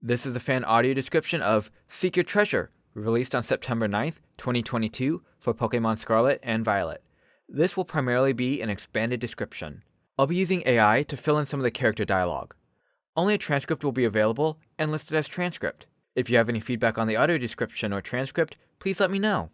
This is a fan audio description of Seek Your Treasure, released on September 9th, 2022 for Pokémon Scarlet and Violet. This will primarily be an expanded description. I'll be using AI to fill in some of the character dialogue. Only a transcript will be available and listed as transcript. If you have any feedback on the audio description or transcript, please let me know.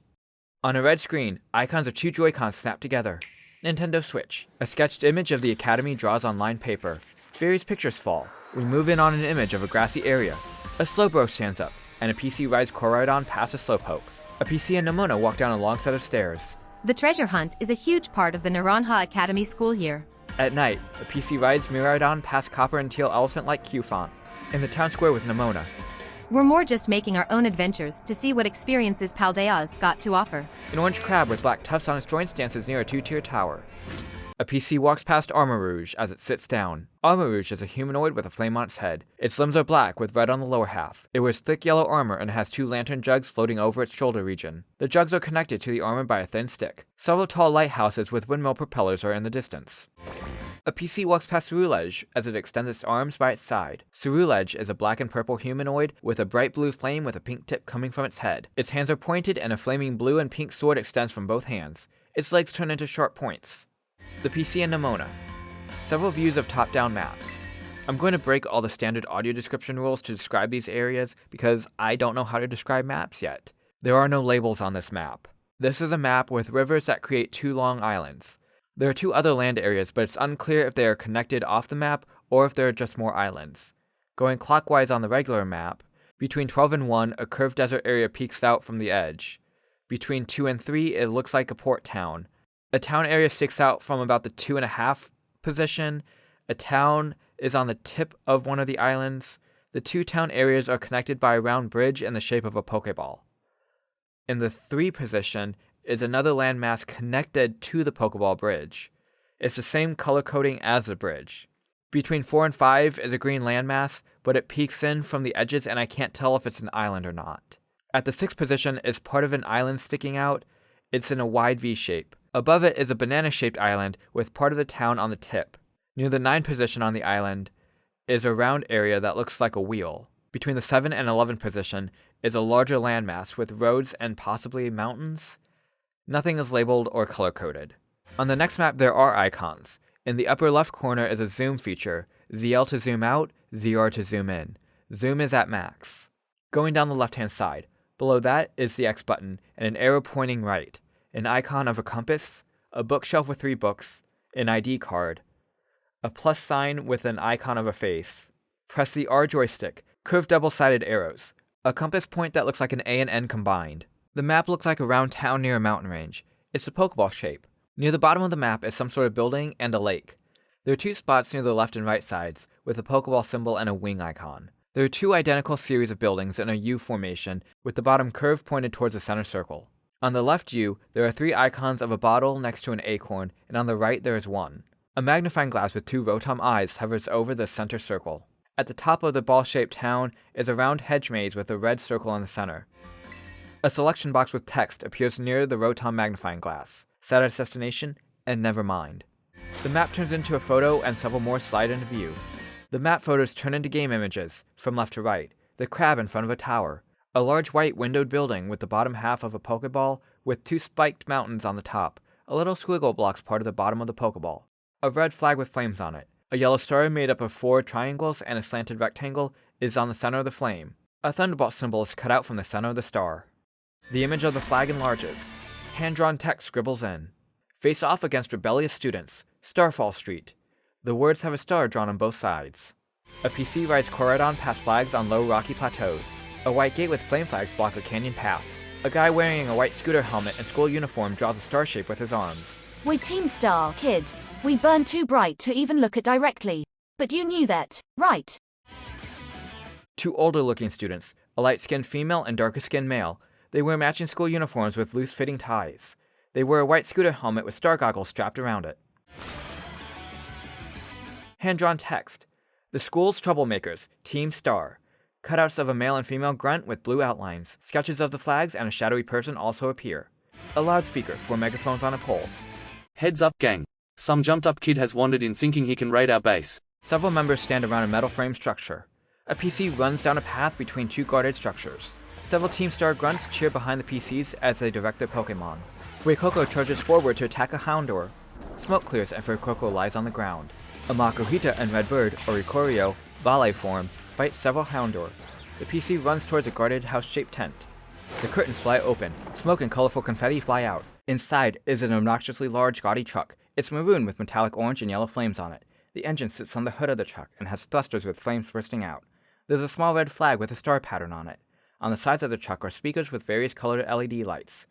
On a red screen, icons of two Joy-Cons snap together. Nintendo Switch. A sketched image of the Academy draws on lined paper. Various pictures fall. We move in on an image of a grassy area. A Slowbro stands up, and a PC rides Koraidon past a slowpoke. A PC and Nemona walk down a long set of stairs. The treasure hunt is a huge part of the Naranja Academy school year. At night, a PC rides Miraidon past copper and teal elephant-like Q-Font. In the town square with Nemona. We're more just making our own adventures to see what experiences Paldea's got to offer. An orange crab with black tufts on its joints dances near a two-tier tower. A PC walks past Armor Rouge as it sits down. Armor Rouge is a humanoid with a flame on its head. Its limbs are black with red on the lower half. It wears thick yellow armor and has two lantern jugs floating over its shoulder region. The jugs are connected to the armor by a thin stick. Several tall lighthouses with windmill propellers are in the distance. A PC walks past Cerulege as it extends its arms by its side. Cerulege is a black and purple humanoid with a bright blue flame with a pink tip coming from its head. Its hands are pointed and a flaming blue and pink sword extends from both hands. Its legs turn into sharp points. The PC and Nemona. Several views of top-down maps. I'm going to break all the standard audio description rules to describe these areas because I don't know how to describe maps yet. There are no labels on this map. This is a map with rivers that create two long islands. There are two other land areas, but it's unclear if they are connected off the map or if there are just more islands. Going clockwise on the regular map, between 12 and 1, a curved desert area peeks out from the edge. Between 2 and 3, it looks like a port town. A town area sticks out from about the 2.5 position. A town is on the tip of one of the islands. The two town areas are connected by a round bridge in the shape of a Pokeball. In the 3 position is another landmass connected to the Pokeball bridge. It's the same color coding as the bridge. Between 4 and 5 is a green landmass, but it peeks in from the edges and I can't tell if it's an island or not. At the 6th position is part of an island sticking out. It's in a wide V shape. Above it is a banana-shaped island with part of the town on the tip. Near the 9 position on the island is a round area that looks like a wheel. Between the 7 and 11 position is a larger landmass with roads and possibly mountains. Nothing is labeled or color-coded. On the next map there are icons. In the upper left corner is a zoom feature, ZL to zoom out, ZR to zoom in. Zoom is at max. Going down the left-hand side, below that is the X button and an arrow pointing right, an icon of a compass, a bookshelf with 3 books, an ID card, a plus sign with an icon of a face. Press the R joystick, curved double-sided arrows, a compass point that looks like an A and N combined. The map looks like a round town near a mountain range. It's a Pokeball shape. Near the bottom of the map is some sort of building and a lake. There are 2 spots near the left and right sides, with a Pokeball symbol and a wing icon. There are 2 identical series of buildings in a U formation, with the bottom curve pointed towards the center circle. On the left U, there are 3 icons of a bottle next to an acorn, and on the right there is 1. A magnifying glass with 2 Rotom eyes hovers over the center circle. At the top of the ball-shaped town is a round hedge maze with a red circle in the center. A selection box with text appears near the Rotom magnifying glass. Set as destination, and never mind. The map turns into a photo and several more slide into view. The map photos turn into game images, from left to right. The crab in front of a tower. A large white windowed building with the bottom half of a Pokeball with 2 spiked mountains on the top. A little squiggle blocks part of the bottom of the Pokeball. A red flag with flames on it. A yellow star made up of 4 triangles and a slanted rectangle is on the center of the flame. A thunderbolt symbol is cut out from the center of the star. The image of the flag enlarges. Hand-drawn text scribbles in. Face off against rebellious students. Starfall Street. The words have a star drawn on both sides. A PC rides Koraidon past flags on low rocky plateaus. A white gate with flame flags block a canyon path. A guy wearing a white scooter helmet and school uniform draws a star shape with his arms. We're Team Star, kid. We burn too bright to even look at directly. But you knew that, right? 2 older-looking students, a light-skinned female and darker-skinned male. They wear matching school uniforms with loose-fitting ties. They wear a white scooter helmet with star goggles strapped around it. Hand-drawn text. The school's troublemakers, Team Star. Cutouts of a male and female grunt with blue outlines. Sketches of the flags and a shadowy person also appear. A loudspeaker, 4 megaphones on a pole. Heads up, gang. Some jumped-up kid has wandered in thinking he can raid our base. Several members stand around a metal frame structure. A PC runs down a path between two guarded structures. Several Team Star grunts cheer behind the PCs as they direct their Pokémon. Fuecoco charges forward to attack a Houndour. Smoke clears and Fuecoco lies on the ground. A Makuhita and Redbird, or Ikorio, Vale form, fight several Houndour. The PC runs towards a guarded house-shaped tent. The curtains fly open, smoke and colorful confetti fly out. Inside is an obnoxiously large, gaudy truck. It's maroon with metallic orange and yellow flames on it. The engine sits on the hood of the truck and has thrusters with flames bursting out. There's a small red flag with a star pattern on it. On the sides of the truck are speakers with various colored LED lights.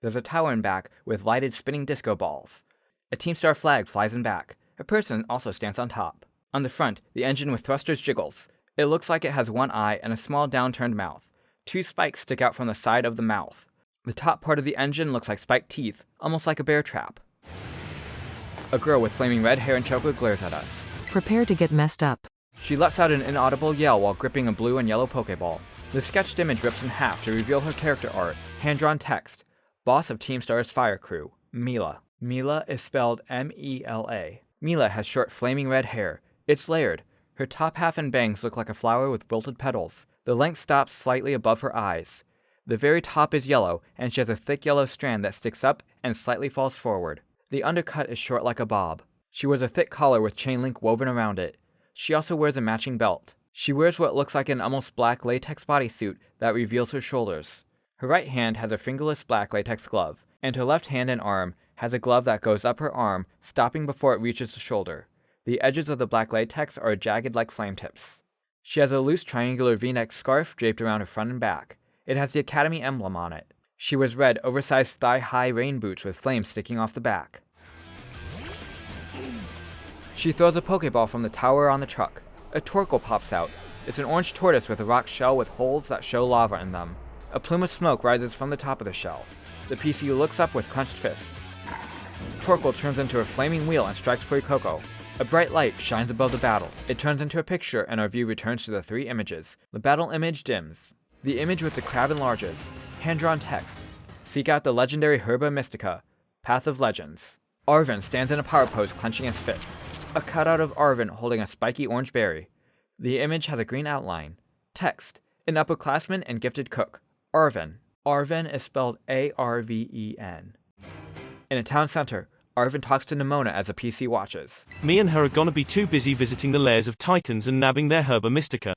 There's a tower in back with lighted spinning disco balls. A Team Star flag flies in back. A person also stands on top. On the front, the engine with thrusters jiggles. It looks like it has one eye and a small downturned mouth. Two spikes stick out from the side of the mouth. The top part of the engine looks like spiked teeth, almost like a bear trap. A girl with flaming red hair and choker glares at us. Prepare to get messed up. She lets out an inaudible yell while gripping a blue and yellow Pokeball. The sketched image rips in half to reveal her character art. Hand-drawn text. Boss of Team Star's fire crew, Mila. Mila is spelled M-E-L-A. Mila has short flaming red hair. It's layered. Her top half and bangs look like a flower with wilted petals. The length stops slightly above her eyes. The very top is yellow, and she has a thick yellow strand that sticks up and slightly falls forward. The undercut is short like a bob. She wears a thick collar with chain link woven around it. She also wears a matching belt. She wears what looks like an almost black latex bodysuit that reveals her shoulders. Her right hand has a fingerless black latex glove, and her left hand and arm has a glove that goes up her arm, stopping before it reaches the shoulder. The edges of the black latex are jagged like flame tips. She has a loose triangular V-neck scarf draped around her front and back. It has the Academy emblem on it. She wears red, oversized thigh-high rain boots with flames sticking off the back. She throws a Pokeball from the tower on the truck. A Torkoal pops out. It's an orange tortoise with a rock shell with holes that show lava in them. A plume of smoke rises from the top of the shell. The PC looks up with clenched fists. Torkoal turns into a flaming wheel and strikes Fuecoco. A bright light shines above the battle. It turns into a picture and our view returns to the three images. The battle image dims. The image with the crab enlarges. Hand-drawn text. Seek out the legendary Herba Mystica. Path of Legends. Arven stands in a power pose clenching his fist. A cutout of Arven holding a spiky orange berry. The image has a green outline. Text. An upperclassman and gifted cook. Arven. Arven is spelled A-R-V-E-N. In a town center, Arven talks to Nimona as a PC watches. Me and her are gonna be too busy visiting the lairs of Titans and nabbing their Herba Mystica.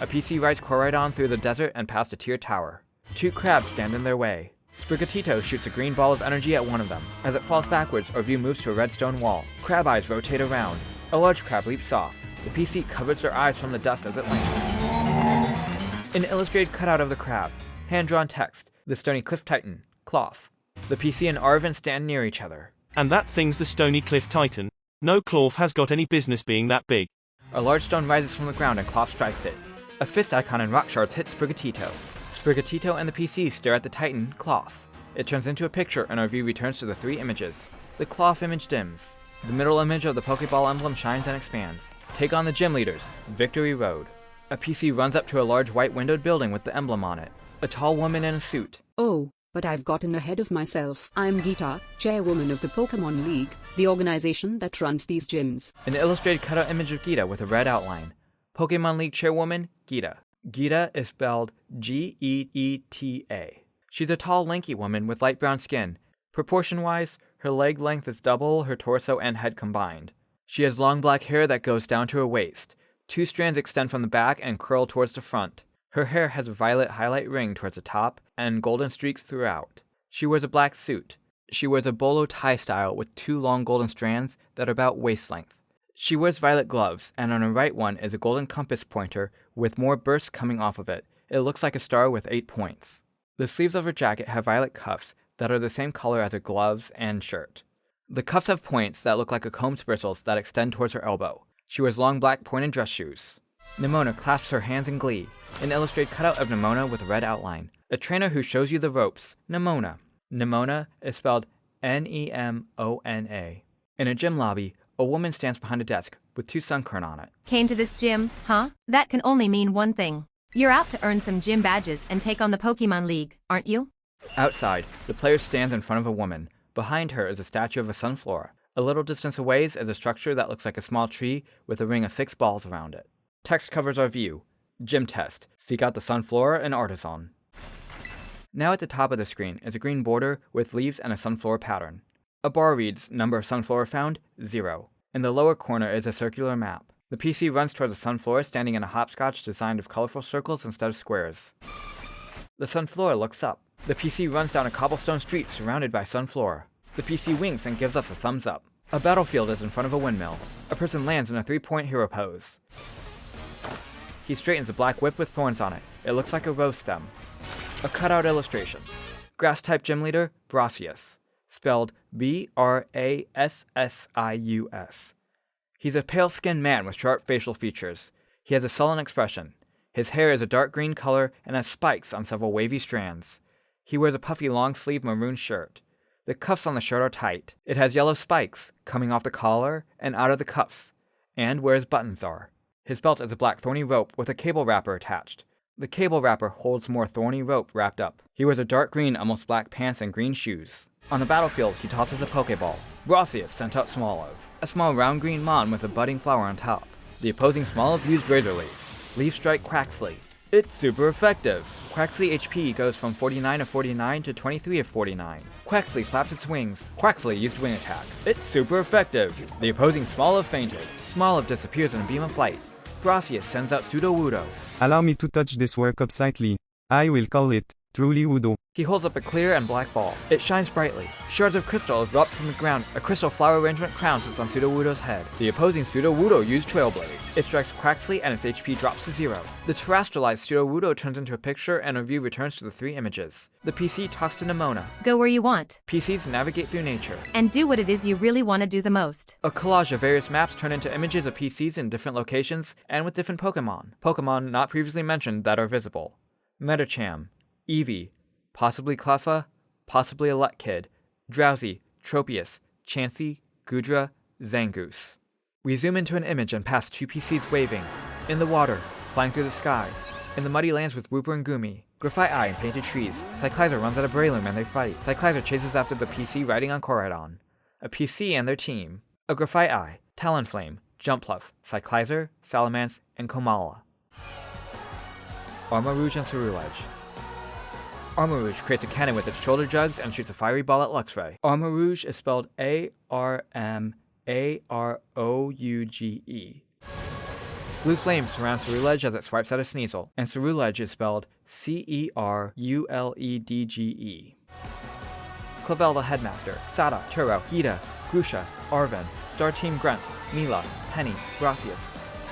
A PC rides Koraidon through the desert and past a tiered tower. Two crabs stand in their way. Sprigatito shoots a green ball of energy at one of them. As it falls backwards, our view moves to a red stone wall. Crab eyes rotate around. A large crab leaps off. The PC covers their eyes from the dust as it lands. An illustrated cutout of the crab. Hand-drawn text. The stony cliff titan. Cloth. The PC and Arven stand near each other. And that thing's the Stony Cliff Titan. No Cloth has got any business being that big. A large stone rises from the ground and Cloth strikes it. A fist icon and rock shards hit Sprigatito. Sprigatito and the PC stare at the Titan, Cloth. It turns into a picture and our view returns to the three images. The Cloth image dims. The middle image of the Pokeball emblem shines and expands. Take on the gym leaders, Victory Road. A PC runs up to a large white windowed building with the emblem on it. A tall woman in a suit. Oh, but I've gotten ahead of myself. I'm Geeta, chairwoman of the Pokémon League, the organization that runs these gyms. An illustrated cutout image of Geeta with a red outline. Pokémon League chairwoman, Geeta. Geeta is spelled G-E-E-T-A. She's a tall, lanky woman with light brown skin. Proportion-wise, her leg length is double her torso and head combined. She has long black hair that goes down to her waist. Two strands extend from the back and curl towards the front. Her hair has a violet highlight ring towards the top and golden streaks throughout. She wears a black suit. She wears a bolo tie style with two long golden strands that are about waist length. She wears violet gloves, and on her right one is a golden compass pointer with more bursts coming off of it. It looks like a star with 8 points. The sleeves of her jacket have violet cuffs that are the same color as her gloves and shirt. The cuffs have points that look like a comb's bristles that extend towards her elbow. She wears long black pointed dress shoes. Nimona clasps her hands in glee. An illustrated cutout of Nimona with a red outline. A trainer who shows you the ropes. Nimona. Nimona is spelled N-E-M-O-N-A. In a gym lobby, a woman stands behind a desk with 2 sunkern on it. Came to this gym, huh? That can only mean one thing. You're out to earn some gym badges and take on the Pokémon League, aren't you? Outside, the player stands in front of a woman. Behind her is a statue of a sunflower. A little distance away is a structure that looks like a small tree with a ring of 6 balls around it. Text covers our view. Gym test. Seek out the Sunflora and Artisan. Now at the top of the screen is a green border with leaves and a sunflower pattern. A bar reads number of sunflower found, 0. In the lower corner is a circular map. The PC runs toward the sunflower standing in a hopscotch designed of colorful circles instead of squares. The sunflower looks up. The PC runs down a cobblestone street surrounded by sunflower. The PC winks and gives us a thumbs up. A battlefield is in front of a windmill. A person lands in a 3-point hero pose. He straightens a black whip with thorns on it. It looks like a rose stem. A cutout illustration. Grass-type gym leader, Brassius. Spelled Brassius. He's a pale-skinned man with sharp facial features. He has a sullen expression. His hair is a dark green color and has spikes on several wavy strands. He wears a puffy long-sleeve maroon shirt. The cuffs on the shirt are tight. It has yellow spikes coming off the collar and out of the cuffs, and where his buttons are. His belt is a black thorny rope with a cable wrapper attached. The cable wrapper holds more thorny rope wrapped up. He wears a dark green, almost black pants and green shoes. On the battlefield, he tosses a Pokeball. Brassius sent out Smoliv, a small round green mon with a budding flower on top. The opposing Smoliv used Razor Leaf. Leaf Strike Quaxley. It's super effective. Quaxley HP goes from 49 of 49 to 23 of 49. Quaxley flaps its wings. Quaxley used Wing Attack. It's super effective. The opposing Smoliv fainted. Smoliv disappears in a beam of light. Brassius sends out Sudowoodo. Allow me to touch this workup slightly. I will call it Truly Woodo. He holds up a clear and black ball. It shines brightly. Shards of crystal erupt from the ground. A crystal flower arrangement crown sits on Sudowoodo's head. The opposing Sudowoodo used Trailblade. It strikes Quaxley and its HP drops to 0. The terrestrialized Sudowoodo turns into a picture and a view returns to the 3 images. The PC talks to Nimona. Go where you want. PCs navigate through nature. And do what it is you really want to do the most. A collage of various maps turn into images of PCs in different locations and with different Pokémon. Pokémon not previously mentioned that are visible. Metacham, Eevee, possibly Cleffa, possibly a Lutkid, Drowsy, Tropius, Chansey, Gudra, Zangoose. We zoom into an image and pass 2 PCs waving. In the water, flying through the sky. In the muddy lands with Wooper and Gumi. Graphite Eye and painted trees. Cyclizer runs at a Breloom and they fight. Cyclizer chases after the PC riding on Koraidon. A PC and their team. A Graphite Eye, Talonflame, Jumpluff, Cyclizer, Salamence, and Komala. Armarouge and Ceruledge. Armarouge creates a cannon with its shoulder jugs and shoots a fiery ball at Luxray. Armarouge is spelled A-R-M-A-R-O-U-G-E. Blue flame surrounds Ceruledge as it swipes at a Sneasel, and Ceruledge is spelled C-E-R-U-L-E-D-G-E. Clavel the Headmaster, Sada, Turo, Gita, Grusha, Arven, Star Team Grunt, Mila, Penny, Brassius.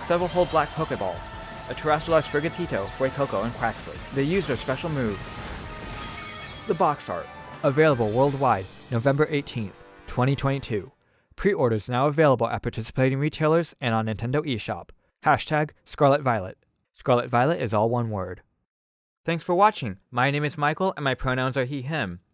Several hold black Pokeballs. A terrestrialized Sprigatito, Fuecoco, and Quaxley. They use their special moves. The box art. Available worldwide, November 18th, 2022. Pre-orders now available at participating retailers and on Nintendo eShop. Hashtag Scarlet Violet. Scarlet Violet is all one word. Thanks for watching. My name is Michael and my pronouns are he, him.